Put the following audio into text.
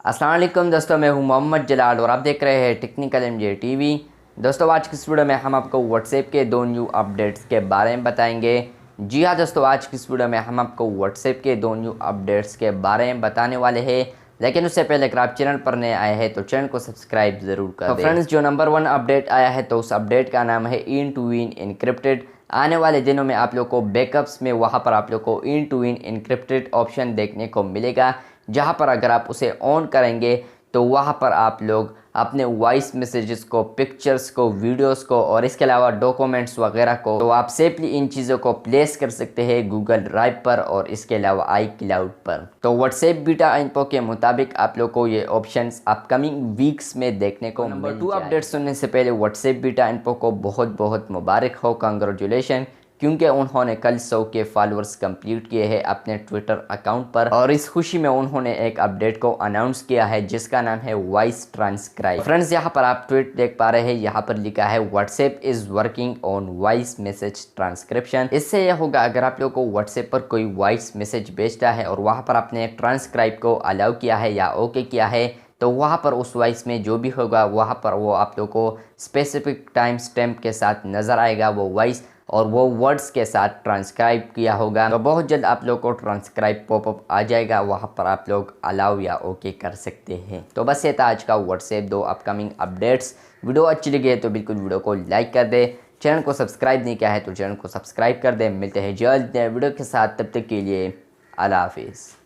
अस्सलाम वालेकुम दोस्तों, मैं हूं मोहम्मद जलाल और आप देख रहे हैं टेक्निकल एमजे टीवी। दोस्तों, आज की इस वीडियो में हम आपको व्हाट्सएप के दो न्यू अपडेट्स के बारे में बताएंगे। जी हाँ दोस्तों, आज की इस वीडियो में हम आपको व्हाट्सएप के दो न्यू अपडेट्स के बारे में बताने वाले हैं। लेकिन उससे पहले अगर आप चैनल पर नए आए हैं तो चैनल को सब्सक्राइब ज़रूर कर दें। तो फ्रेंड्स, जो नंबर 1 अपडेट आया है तो उस अपडेट का नाम है इन टू विन इनक्रिप्टेड। आने वाले दिनों में आप लोग को बैकअप्स में वहाँ पर आप लोग को इन टू विन इनक्रिप्टेड ऑप्शन देखने को मिलेगा, जहाँ पर अगर आप उसे ऑन करेंगे तो वहाँ पर आप लोग अपने वॉइस मैसेजेस को, पिक्चर्स को, वीडियोस को और इसके अलावा डॉक्यूमेंट्स वगैरह को तो आप सेफली इन चीज़ों को प्लेस कर सकते हैं गूगल ड्राइव पर और इसके अलावा आई क्लाउड पर। तो व्हाट्सएप बीटा इन्फो के मुताबिक आप लोग को ये ऑप्शंस अपकमिंग वीक्स में देखने को मिल जाएंगे। 2 अपडेट सुनने से पहले व्हाट्सएप बीटा इन्फो को बहुत बहुत मुबारक हो, कंग्रेचुलेशन, क्योंकि उन्होंने कल 100 के फॉलोअर्स कंप्लीट किए हैं अपने ट्विटर अकाउंट पर और इस खुशी में उन्होंने एक अपडेट को अनाउंस किया है जिसका नाम है वॉइस ट्रांसक्राइब। फ्रेंड्स, यहाँ पर आप ट्वीट देख पा रहे हैं, यहाँ पर लिखा है WhatsApp is working on voice message transcription. इससे यह होगा अगर आप लोग को व्हाट्सएप पर कोई वॉइस मैसेज भेजता है और वहाँ पर आपने ट्रांसक्राइब को अलाउ किया है या ओके किया है तो वहाँ पर उस वॉइस में जो भी होगा वहाँ पर वो आप लोग को स्पेसिफिक टाइम स्टैम्प के साथ नज़र आएगा वो वॉइस और वो वर्ड्स के साथ ट्रांसक्राइब किया होगा। तो बहुत जल्द आप लोग को ट्रांसक्राइब पॉपअप आ जाएगा, वहाँ पर आप लोग अलाउ या ओके कर सकते हैं। तो बस ये था आज का व्हाट्सएप 2 अपकमिंग अपडेट्स। वीडियो अच्छी लगी है तो बिल्कुल वीडियो को लाइक कर दे, चैनल को सब्सक्राइब नहीं किया है तो चैनल को सब्सक्राइब कर दे। मिलते हैं जल्द नए वीडियो के साथ, तब तक के लिए अल्लाह हाफिज़।